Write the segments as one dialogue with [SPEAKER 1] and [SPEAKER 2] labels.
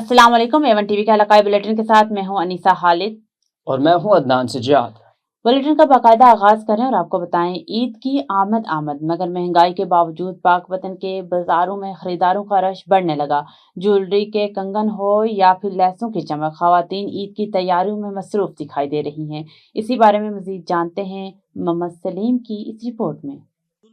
[SPEAKER 1] अस्सलाम वालेकुम। Avon TV के हलकाई बुलेटिन के साथ मैं हूं अनीसा खालिद
[SPEAKER 2] और मैं हूं अदनान सज्जाद।
[SPEAKER 1] बुलेटिन का बाकायदा आगाज करें और आपको बताएं, ईद की आमद मगर महंगाई के बावजूद पाक वतन के बाजारों में खरीदारों का रश बढ़ने लगा। ज्वेलरी के कंगन हो या फिर लैसों की चमक, खवातीन ईद की तैयारियों में मसरूफ दिखाई दे रही हैं। इसी बारे में मजीद जानते हैं मोहम्मद सलीम की इस रिपोर्ट में।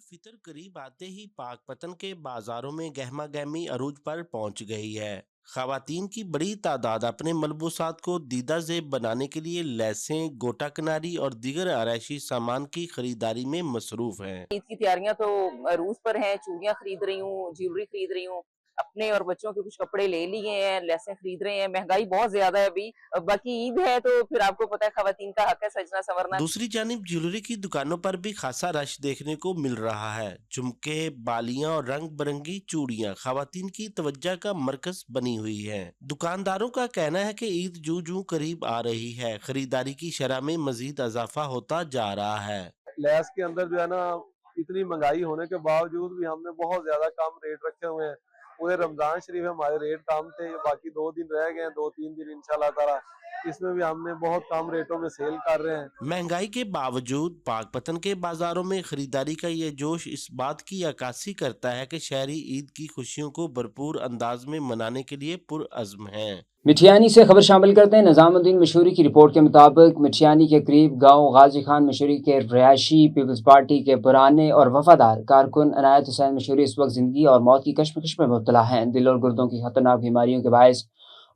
[SPEAKER 3] फितर करीब आते ही पाक पतन के बाजारों में गहमा गहमी अरूज पर पहुंच गई है। खवातीन की बड़ी तादाद अपने मलबूसात को दीदा ज़ेब बनाने के लिए लैसें, गोटा किनारी और दीगर आराइशी सामान की खरीदारी में मसरूफ हैं।
[SPEAKER 4] ईद की तैयारियां तो अरूज पर हैं, चूड़ियां खरीद रही हूँ, ज्वेलरी खरीद रही हूँ, अपने और बच्चों के कुछ कपड़े ले लिए हैं, लेसें खरीद रहे हैं। महंगाई बहुत ज्यादा है अभी, बाकी ईद है तो फिर आपको पता है खवातीन का हक है सजना संवरना।
[SPEAKER 3] दूसरी जानिब ज्वेलरी की दुकानों पर भी खासा रश देखने को मिल रहा है। झुमके, बालियां और रंग बिरंगी चूड़ियां खवातीन की तवज्जो का मरकज बनी हुई है। दुकानदारों का कहना है कि ईद जूं जूं करीब आ रही है, खरीदारी की शरह में मजीद इजाफा होता जा रहा है।
[SPEAKER 5] लैस के अंदर जो है ना, इतनी महंगाई होने के बावजूद भी हमने बहुत ज्यादा कम रेट रखे हुए हैं। पूरे रमजान शरीफ में हमारे रेट कम थे, बाकी 2 दिन रह गए हैं, 2-3 दिन इंशाल्लाह ताला इसमें भी हमने बहुत कम रेटों में सेल कर रहे हैं।
[SPEAKER 3] महंगाई के बावजूद पाक पतन के बाजारों में खरीदारी का ये जोश इस बात की अक्कासी करता है कि शहरी ईद की खुशियों को भरपूर अंदाज में मनाने के लिए पुरअज़्म हैं।
[SPEAKER 2] मिठियानी से खबर शामिल करते हैं। निजामुद्दीन मशहूरी की रिपोर्ट के मुताबिक मिठियानी के करीब गांव गाजी खान मशहूरी के रिहायशी पीपल्स पार्टी के पुराने और वफादार कारकुन अनायत हुसैन मशहूरी इस वक्त जिंदगी और मौत की कश्मकश में मुब्तला हैं। दिल और गुर्दों की खतरनाक बीमारियों के बायस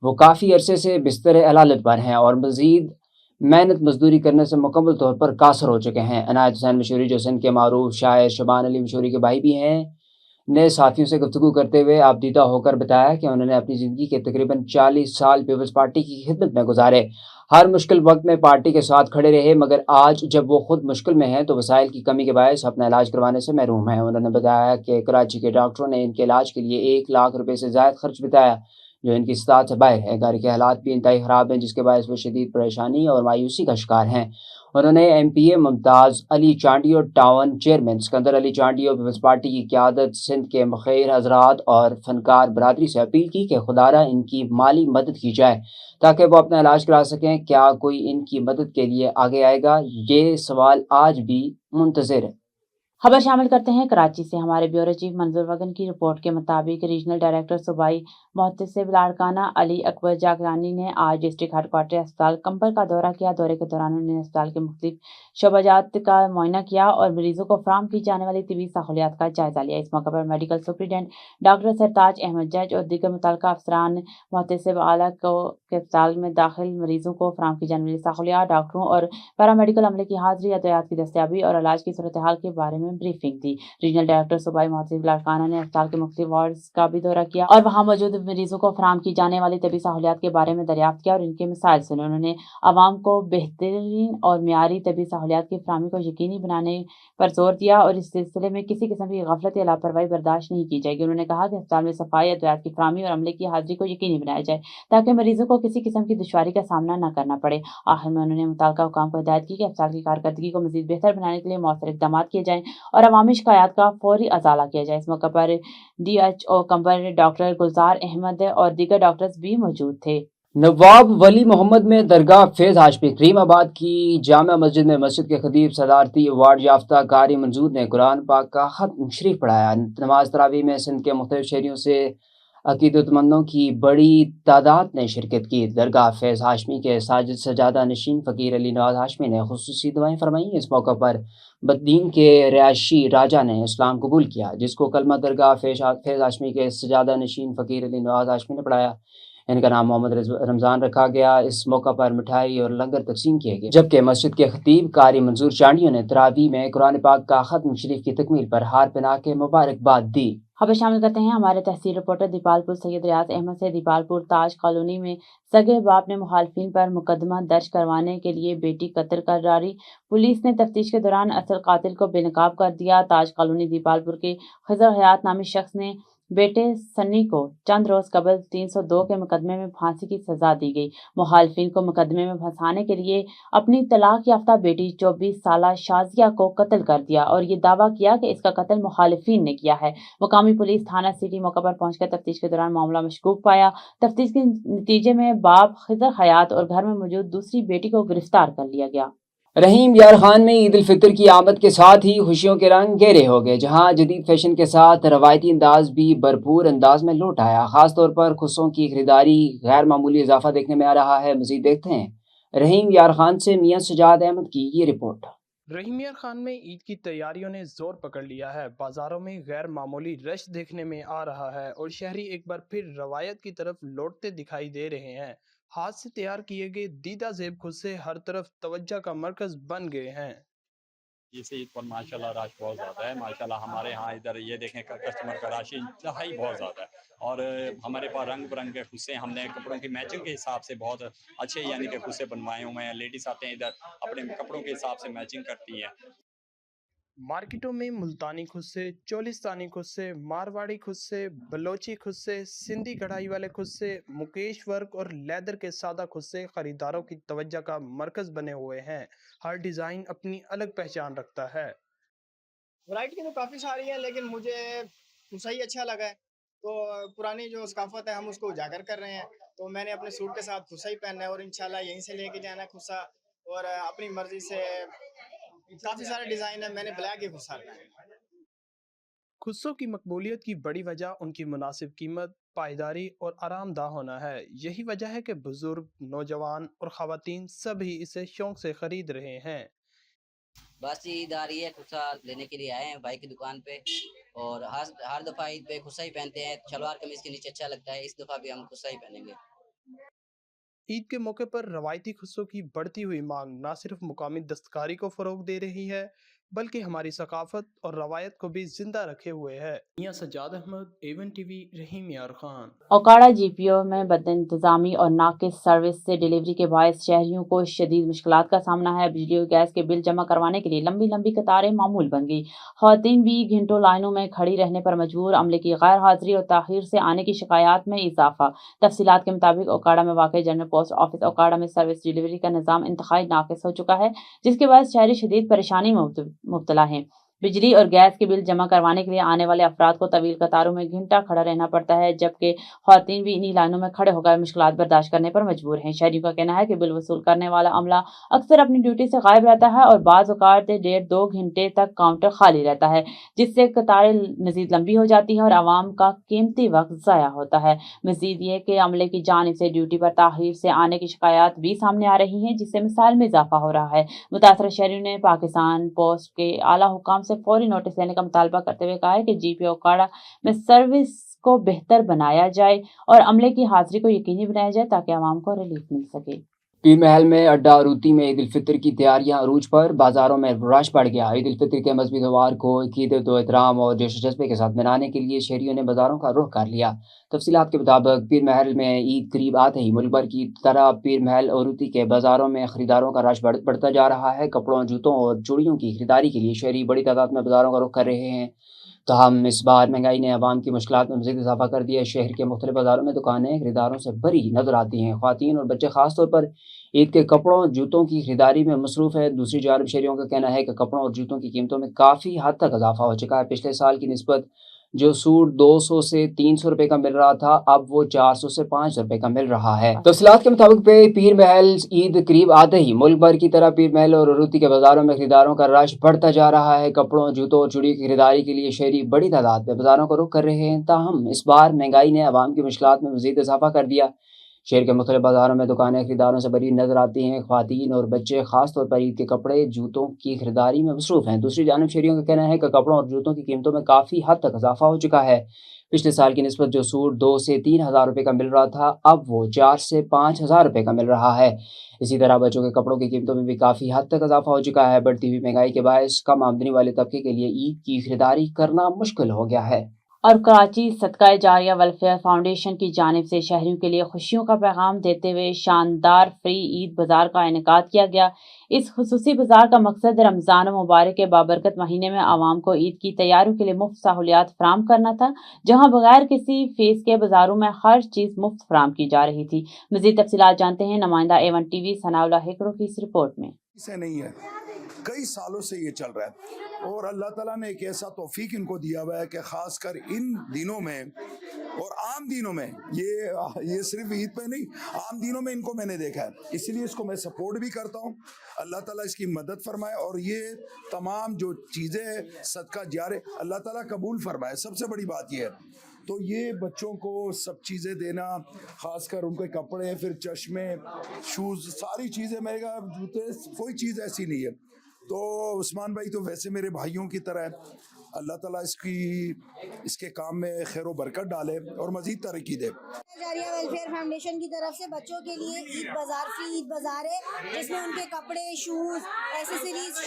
[SPEAKER 2] वो काफ़ी अरसे से बिस्तर अलालत पर हैं और मजीद मेहनत मजदूरी करने से मुकम्मल तौर पर कासर हो चुके हैं। अनायत हुसैन मशहूरी जो सिंध के मारूफ शायर शबान अली मशहूरी के भाई भी हैं, ने साथियों से गुफ्तगू करते हुए आपदीदा होकर बताया कि उन्होंने अपनी ज़िंदगी के तकरीबन 40 साल पीपल्स पार्टी की खिदमत में गुजारे। हर मुश्किल वक्त में पार्टी के साथ खड़े रहे, मगर आज जब वो खुद मुश्किल में हैं तो वसाइल की कमी के बायस अपना इलाज करवाने से महरूम हैं। उन्होंने बताया कि कराची के डॉक्टरों ने इनके इलाज के लिए 1 लाख रुपए से ज़ायद खर्च बताया, जो इनकी इस्तात से बाहर है। घर के हालात भी इंतहाई ख़राब हैं, जिसके बायस वो शदीद परेशानी और मायूसी का शिकार हैं। उन्होंने MPA Mumtaz Ali Chandio, town chairman Sikandar Ali Chandio, Peoples Party की क़यादत, सिंध के मखैर हजरात और फनकार बरादरी से अपील की कि खुदारा इनकी माली मदद की जाए ताकि वो अपना इलाज करा सकें। क्या कोई इनकी मदद के लिए आगे आएगा? ये सवाल आज भी मुंतज़िर है।
[SPEAKER 1] खबर शामिल करते हैं कराची से। हमारे ब्यूरो चीफ मंजूर वगन की रिपोर्ट के मुताबिक रीजनल डायरेक्टर सूबाई मोहतसिब लाड़काना अली अकबर जागरानी ने आज डिस्ट्रिक्ट हेडक्वार्टर अस्पताल कंबर का दौरा किया। दौरे के दौरान उन्होंने अस्पताल के मुख्तलिफ शोबाजात का मुआयना किया और मरीजों को फराहम की जाने वाली तिबी सहूलियात का जायजा लिया। इस मौके पर मेडिकल सुप्रीडेंट डॉक्टर सरताज अहमद जज और दीगर मुतल्लिका अफसरान मोहतसिब आला को के अस्पताल में दाखिल मरीजों को फराहम की जाने वाली सहूलियात, डॉक्टरों और पैरामेडिकल अमले की हाजिरी, अद्वियात की दस्तयाबी और इलाज की सूरत हाल के बारे में ब्रीफिंग दी। रीजनल डायरेक्टर सूबाई मोहतसिब लाड़काना ने अस्पताल के मुख्तलिफ वार्ड्स का भी दौरा किया और वहां मौजूद मरीजों को फराहम की जाने वाली तबी सहूलियात के बारे में दरियाफ्त किया और इनके मिसाइल सुने। उन्होंने आवाम को बेहतरीन और मियारी तबी सहूलियात की फराहमी को यकीनी बनाने पर जोर दिया और इस सिलसिले में किसी किस्म की गफलत या लापरवाही बर्दाश्त नहीं की जाएगी। उन्होंने कहा कि अस्पताल में सफाई, अद्वियात की फराहमी और अमले की हाजिरी को यकीनी बनाया जाए ताकि मरीजों को किसी किस्म की दुश्वारी का सामना न करना पड़े। आखिर में उन्होंने मुतल्लिका हुकाम को हिदायत की कि अस्पताल की कारकर्दगी को मजीद बेहतर बनाने के लिए मौसर इक़दाम किए जाएँ और अवामी शिकायत का फौरी अजाला किया जाए। इस मौके पर DHO कंबर डॉक्टर गुलजार अहमद और दीगर डॉक्टर्स भी मौजूद थे।
[SPEAKER 2] नवाब वली मोहम्मद में दरगाह फैज़ हाशमी करीमाबाद की जामा मस्जिद में मस्जिद के खतीब सदारती अवार्ड याफ्ता कारी मंजूर ने कुरान पाक का खत्म शरीफ पढ़ाया। नमाज तरावी में सिंध के मुख्तलिफ शहरियों से अकीदतमंदों की बड़ी तादाद ने शिरकत की। दरगाह फैज़ हाशमी के साजिद सजादा नशीन फ़कीर अली नवाज हाशमी ने खुसूसी दुआएं फरमाई। इस मौके पर बददीन के रिहायशी राजा ने इस्लाम कबूल किया, जिसको कलमा दरगाह फैज़ हाशमी के सजादा नशीन फ़कीर अली नवाज हाशमी ने पढ़ाया। इनका नाम मोहम्मद रमज़ान रखा गया। इस मौका पर मिठाई और लंगर तकसीम किए गए, जबकि मस्जिद के खतीब कारी मंजूर चांडियों ने तरावी में कुरान पाक का खत्म शरीफ की तकमील पर हार पहना के मुबारकबाद दी।
[SPEAKER 1] खबर शामिल करते हैं हमारे तहसील रिपोर्टर दीपालपुर सैयद रियाज अहमद से। दीपालपुर ताज कॉलोनी में सगे बाप ने मुखालफिन पर मुकदमा दर्ज करवाने के लिए बेटी कत्ल करारी। पुलिस ने तफ्तीश के दौरान असल कातिल को बेनकाब कर दिया। ताज कॉलोनी दीपालपुर के खजर हयात नामी शख्स ने बेटे सन्नी को चंद रोज कबल 302 के मुकदमे में फांसी की सजा दी गई। मुखालिफिन को मुकदमे में फंसाने के लिए अपनी तलाक याफ्ता बेटी 24 साला शाजिया को कत्ल कर दिया और ये दावा किया कि इसका कत्ल मुखालिफिन ने किया है। मुकामी पुलिस थाना सिटी मौके पर पहुंचकर तफ्तीश के दौरान मामला मशकूक पाया। तफ्तीश के नतीजे में बाप खिजर हयात और घर में मौजूद दूसरी बेटी को गिरफ्तार कर लिया गया।
[SPEAKER 2] रहीम यार खान में ईद उल फितर की आमद के साथ ही खुशियों के रंग गहरे हो गए, जहां जदीद फैशन के साथ रवायती अंदाज भी भरपूर अंदाज में लौट आया। खासतौर पर खुशों की खरीदारी गैर मामूली इजाफा देखने में आ रहा है। मजीद देखते हैं रहीम यार खान से मियां सजाद अहमद की ये रिपोर्ट।
[SPEAKER 6] रहीम यार खान में ईद की तैयारियों ने जोर पकड़ लिया है। बाजारों में गैर मामूली रश देखने में आ रहा है और शहरी एक बार फिर रवायत की तरफ लौटते दिखाई दे रहे हैं। हाथ से तैयार किए गए दीदा जेब खुद से हर तरफ तवज्जो का मरकज बन गए हैं।
[SPEAKER 7] इस ईद पर माशाल्लाह रश बहुत ज़्यादा है। माशाल्लाह हमारे यहाँ इधर ये देखें कस्टमर का रश इंतहाई बहुत ज़्यादा है और हमारे पास रंग बिरंगे खुस्से, हमने कपड़ों की मैचिंग के हिसाब से बहुत अच्छे यानी कि खुस्से बनवाए हुए हैं। लेडीज़ आते हैं इधर अपने कपड़ों के हिसाब से मैचिंग करती हैं।
[SPEAKER 6] मार्केटों में मुल्तानी खुस्से, चोलिस्तानी खुस्से, मारवाड़ी खुस्से, बलोची खुस्से, सिंधी कढ़ाई वाले खुस्से, मुकेश वर्क और लेदर के सादा खुस्से खरीदारों की तवज्जो का मरकज बने हुए हैं। हर डिज़ाइन अपनी अलग पहचान रखता है।
[SPEAKER 8] वैरायटी तो काफ़ी सारी है लेकिन मुझे खुस्सा ही अच्छा लगा है, तो पुरानी जो सकाफत है हम उसको उजागर कर रहे हैं। तो मैंने अपने सूट के साथ खुस्सा ही पहनना है और इंशाल्लाह यहीं से लेके जाना है खुस्सा, और अपनी मर्जी से काफ़ी सारे डिज़ाइन है, मैंने ब्लैक ही खुस्सा रखा है।
[SPEAKER 6] खुस्सों की मकबूलियत की बड़ी वजह उनकी मुनासिब कीमत, पायदारी और आरामदाह होना है। यही वजह है कि बुजुर्ग, नौजवान और ख़वातीन सभी इसे शौक से खरीद रहे हैं।
[SPEAKER 9] बस ईद आ रही है, खुस्सा लेने के लिए आए हैं भाई की दुकान पे और हर दफ़ा ईद पे खुस्सा ही पहनते हैं। शलवार कमीज के नीचे अच्छा लगता है, इस दफ़ा भी हम खुस्सा ही पहनेंगे।
[SPEAKER 6] ईद के मौके पर रवायती खुस्सों की बढ़ती हुई मांग न सिर्फ मुकामी दस्तकारी को फरोग दे रही है बल्कि हमारी सकाफत और रवायत को भी जिंदा रखे हुए है। मियां सजाद अहमद, एवन टीवी, रहीम यार खान।
[SPEAKER 1] ओकाड़ा जीपीओ में बदइंतजामी और नाकिस सर्विस से डिलीवरी के बायस शहरियों को शदीद मुश्किलात का सामना है। बिजली और गैस के बिल जमा करवाने के लिए लंबी लंबी कतारें मामूल बन गई। खवातीन भी घंटों लाइनों में खड़ी रहने पर मजबूर। अमले की गैर हाजिरी और ताखीर से आने की शिकायत में इजाफा। तफसीलात के मुताबिक ओकाड़ा में वाक़ जनरल पोस्ट ऑफिस ओकाड़ा में सर्विस डिलीवरी का निज़ाम इंतहाई नाकिस हो चुका है, जिसके बाद शहरी शदीद परेशानी में मुब्तला हैं। बिजली और गैस के बिल जमा करवाने के लिए आने वाले अफराद को तवील कतारों में घंटा खड़ा रहना पड़ता है, जबकि खवातीन भी इन्हीं लाइनों में खड़े होकर मुश्किलात बर्दाश्त करने पर मजबूर हैं। शहरियों का कहना है कि बिल वसूल करने वाला अमला अक्सर अपनी ड्यूटी से गायब रहता है और बाज़ औक़ात 1.5-2 घंटे तक काउंटर खाली रहता है, जिससे कतारें मजीद लंबी हो जाती हैं और आवाम का कीमती वक्त ज़ाया होता है। मजीद ये कि अमले की जानिब से ड्यूटी पर ताख़ीर से आने की शिकायत भी सामने आ रही हैं, जिससे मिसाल में इजाफा हो रहा है। मुतासर शहरियों ने पाकिस्तान पोस्ट के आला हुकाम से फौरी नोटिस लेने का मुतालबा करते हुए कहा है कि जीपीओ ओकाड़ा में सर्विस को बेहतर बनाया जाए और अमले की हाजिरी को यकीनी बनाया जाए ताकि आवाम को रिलीफ मिल सके।
[SPEAKER 2] पीर महल में अड्डा अरूती में ईद उल फितर की तैयारियां अरूज पर, बाजारों में रश बढ़ गया। ईद उल फितर के मजहबी त्यौहार को अकीदत व एहतराम और जोश जज्बे के साथ मनाने के लिए शहरियों ने बाजारों का रुख कर लिया। तफसीलात के मुताबिक पीर महल में ईद करीब आते ही मुल्क भर की तरह पीर महल अरूती के बाजारों में खरीदारों का रश बढ़ता जा रहा है। कपड़ों, जूतों और चूड़ियों की खरीदारी के लिए शहरी बड़ी तादाद में बाजारों का रुख कर रहे हैं। तहम इस बार महंगाई ने आवाम की मुश्किलात में मज़ीद इजाफा कर दिया है। शहर के मुख्तलिफ बाज़ारों में दुकानें खरीदारों से भरी नजर आती हैं। ख़वातीन और बच्चे खासतौर पर ईद के कपड़ों, जूतों की खरीदारी में मसरूफ़ है। दूसरी जानब शहरियों का कहना है कि कपड़ों और जूतों की कीमतों में काफ़ी हद तक इजाफा हो चुका है। पिछले साल की निस्बत जो सूट 200 से 300 रुपए का मिल रहा था, अब वो 400 से 500 रुपए का मिल रहा है। तफसीलात के मुताबिक पीर महल ईद करीब आते ही मुल्क भर की तरह पीर महल और अरूती के बाजारों में खरीदारों का रश बढ़ता जा रहा है। कपड़ों, जूतों और चूड़ी की खरीदारी के लिए शहरी बड़ी तादाद में बाजारों का रुख कर रहे हैं। ताहम इस बार महंगाई ने आवाम की मुश्किलात में मज़ीद इजाफा कर दिया। शहर के मुख्तलिफ बाजारों में दुकानें खरीदारों से भरी नजर आती हैं। ख़वातीन और बच्चे खासतौर पर ईद के कपड़े, जूतों की खरीदारी में मसरूफ़ हैं। दूसरी जानब शहरियों का कहना है कि कपड़ों और जूतों की कीमतों में काफ़ी हद तक इजाफा हो चुका है। पिछले साल की निस्बत जो सूट 2 से 3 हज़ार रुपये का मिल रहा था, अब वो 4 से 5 हज़ार रुपये का मिल रहा है। इसी तरह बच्चों के कपड़ों की कीमतों में भी काफ़ी हद तक इजाफा हो चुका है। बढ़ती हुई महंगाई के बायस कम आमदनी वाले तबके के लिए ईद की खरीदारी करना मुश्किल हो गया है।
[SPEAKER 1] اور کراچی صدقہ جاریہ ویلفیئر فاؤنڈیشن کی جانب سے شہریوں کے لیے خوشیوں کا پیغام دیتے ہوئے شاندار فری عید بازار کا انعقاد کیا گیا۔ اس خصوصی بازار کا مقصد رمضان مبارک کے بابرکت مہینے میں عوام کو عید کی تیاریوں کے لیے مفت سہولیات فراہم کرنا تھا، جہاں بغیر کسی فیس کے بازاروں میں ہر چیز مفت فراہم کی جا رہی تھی۔ مزید تفصیلات جانتے ہیں نمائندہ A1 ٹی وی ثناء اللہ ہکڑو کی اس رپورٹ میں۔
[SPEAKER 10] سے نہیں ہے، کئی سالوں سے یہ چل رہا ہے اور اللہ تعالیٰ نے ایک ایسا توفیق ان کو دیا ہوا ہے کہ خاص کر ان دنوں میں اور عام دنوں میں، یہ صرف عید پہ نہیں، عام دنوں میں ان کو میں نے دیکھا ہے، اسی لیے اس کو میں سپورٹ بھی کرتا ہوں۔ اللہ تعالیٰ اس کی مدد فرمائے اور یہ تمام جو چیزیں صدقہ جاریہ اللہ تعالیٰ قبول فرمائے، سب سے بڑی بات یہ ہے۔ تو یہ بچوں کو سب چیزیں دینا، خاص کر ان کے کپڑے، پھر چشمے، شوز، ساری چیزیں، میرے کہا جوتے، کوئی چیز ایسی نہیں ہے۔ تو عثمان بھائی تو ویسے میرے بھائیوں کی طرح ہے، اللہ تعالیٰ اس کے کام میں خیر و برکت ڈالے اور مزید ترقی دے۔
[SPEAKER 11] جاریہ ویلفیئر فاؤنڈیشن کی طرف سے بچوں کے لیے عید بازار، فری عید بازار ہے، جس میں ان کے کپڑے، شوز، ایسیسریز،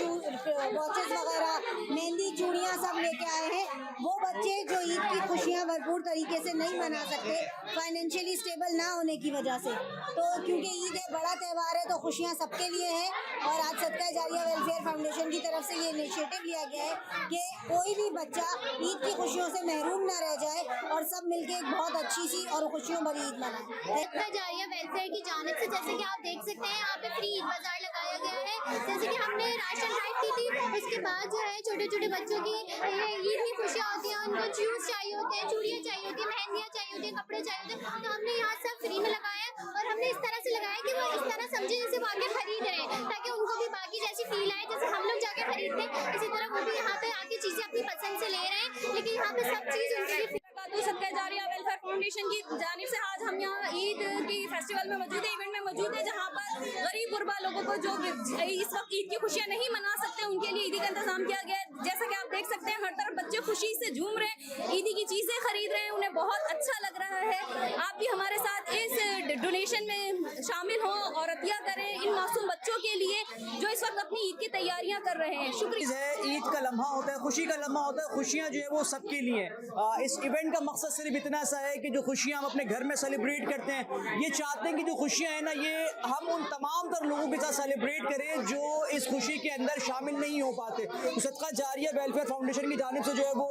[SPEAKER 11] واچز وغیرہ، مہندی، چوڑیاں سب لے کے آئے ہیں۔ وہ بچے جو عید کی خوشیاں بھرپور طریقے سے نہیں منا سکتے فائنینشلی اسٹیبل نہ ہونے کی وجہ سے، تو کیونکہ عید ایک بڑا تہوار ہے تو خوشیاں سب کے لیے ہیں، اور آج صدقہ جاریہ ویلفیئر فاؤنڈیشن کی طرف سے یہ انیشیٹو لیا گیا ہے کہ کوئی بھی بچہ عید کی خوشیوں سے محروم نہ رہ جائے اور سب مل کے ایک بہت اچھی سی اور خوشیوں بھری عید منائیں۔
[SPEAKER 12] صدقہ جاریہ ویلفیئر کی جانب سے جیسے کہ آپ دیکھ سکتے ہیں یہاں پہ فری عید بازار لگایا گیا ہے، جیسے کہ ہم نے راشن ڈرائیو کی تھی، اس کے بعد جو ہے چھوٹے چھوٹے بچوں کی عید کی خوشیاں ہوتی ہیں، ان کو شوز چاہیے ہوتے ہیں، چوڑیاں چاہیے ہوتی ہیں، مہندیاں چاہیے ہوتی ہیں، کپڑے چاہیے ہوتے ہیں، تو ہم نے یہاں سب فری میں لگایا ہے، اور ہم نے اس طرح سے لگایا کہ وہ اس طرح سمجھے جیسے وہ آ کے خرید رہے ہیں، تاکہ ان کو بھی باقی جیسی فیل آئے جیسے ہم لوگ جا کے خریدتے ہیں، اسی طرح وہ بھی یہاں پہ آ کے چیزیں اپنی پسند سے لے رہے ہیں، لیکن یہاں پہ سب چیز ان کے لیے
[SPEAKER 13] صدقہ جاریہ ویلفیئر فاؤنڈیشن کی جانب سے آج ہم یہاں عید کی فیسٹیول میں موجود ہیں، ایونٹ میں موجود ہیں، جہاں پر غریب غربا لوگوں کو جو اس وقت عید کی خوشیاں نہیں منا سکتے ان کے لیے عیدی کا انتظام کیا گیا ہے۔ جیسا کہ آپ دیکھ سکتے ہیں ہر طرف بچے خوشی سے جھوم رہے ہیں، عیدی کی چیزیں خرید رہے ہیں، انہیں بہت اچھا لگ رہا ہے۔ آپ بھی ہمارے ساتھ اس ڈونیشن میں شامل ہوں اور عطیہ کریں ان معصوم بچوں کے لیے جو اس وقت اپنی عید کی تیاریاں کر رہے ہیں۔ شکریہ۔
[SPEAKER 14] عید کا لمحہ ہوتا ہے، خوشی کا لمحہ ہوتا ہے، خوشیاں جو ہے وہ سب کے لیے ہیں۔ اس ایونٹ کا مقصد صرف اتنا سا ہے کہ جو خوشیاں ہم اپنے گھر میں سیلیبریٹ کرتے ہیں، یہ چاہتے ہیں کہ جو خوشیاں ہیں نا، یہ ہم ان تمام تر لوگوں کے ساتھ سیلیبریٹ کریں جو اس خوشی کے اندر شامل نہیں ہو پاتے۔ صدقہ جاریہ ویلفیئر فاؤنڈیشن کی جانب سے جو ہے وہ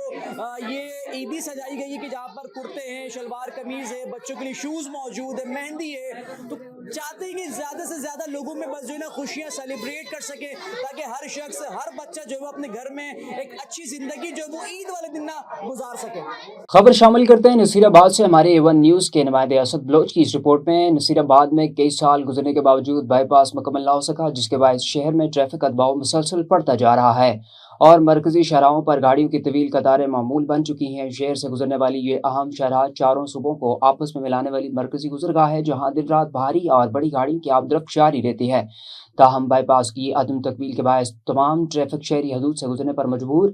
[SPEAKER 14] یہ عیدی سجائی گئی ہے کہ جہاں پر کرتے ہیں، شلوار قمیض ہے، بچوں کے لیے شوز موجود ہے، مہندی ہے، تو چاہتے ہیں کہ زیادہ سے زیادہ لوگوں میں بس جو ہے نا خوشیاں سیلیبریٹ کر سکے، تاکہ ہر شخص، ہر بچہ جو ہے وہ اپنے گھر میں ایک اچھی زندگی جو ہے وہ عید والے دن نہ گزار سکے۔
[SPEAKER 2] خبر شامل کرتے ہیں نصیر آباد سے ہمارے A1 نیوز کے نمائندے اسد بلوچ کی اس رپورٹ میں۔ نصیر آباد میں کئی سال گزرنے کے باوجود بائی پاس مکمل نہ ہو سکا، جس کے باعث شہر میں ٹریفک کا دباؤ مسلسل بڑھتا جا رہا ہے اور مرکزی شاہراہوں پر گاڑیوں کی طویل قطاریں معمول بن چکی ہیں۔ شہر سے گزرنے والی یہ اہم شاہراہ چاروں صوبوں کو آپس میں ملانے والی مرکزی گزرگاہ ہے، جہاں دن رات بھاری اور بڑی گاڑیوں کی آمد و رفت جاری رہتی ہے۔ تاہم بائی پاس کی عدم تکمیل کے باعث تمام ٹریفک شہری حدود سے گزرنے پر مجبور،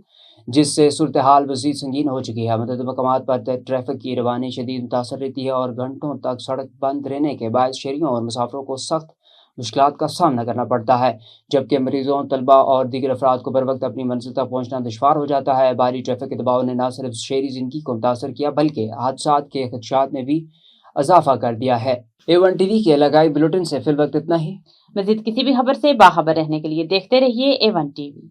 [SPEAKER 2] جس سے صورتحال مزید سنگین ہو چکی ہے۔ متعدد مقامات پر ٹریفک کی روانی شدید متاثر رہتی ہے اور گھنٹوں تک سڑک بند رہنے کے باعث شہریوں اور مسافروں کو سخت مشکلات کا سامنا کرنا پڑتا ہے، جبکہ مریضوں، طلبہ اور دیگر افراد کو بر وقت اپنی منزل تک پہنچنا دشوار ہو جاتا ہے۔ بھاری ٹریفک کے دباؤ نے نہ صرف شہری زندگی کو متاثر کیا بلکہ حادثات کے خدشات میں بھی اضافہ کر دیا ہے۔ A1 ٹی وی کے علاقائی بلیٹن سے فی الوقت اتنا ہی۔
[SPEAKER 1] مزید کسی بھی خبر سے باخبر رہنے کے لیے دیکھتے رہیے A1 ٹی وی۔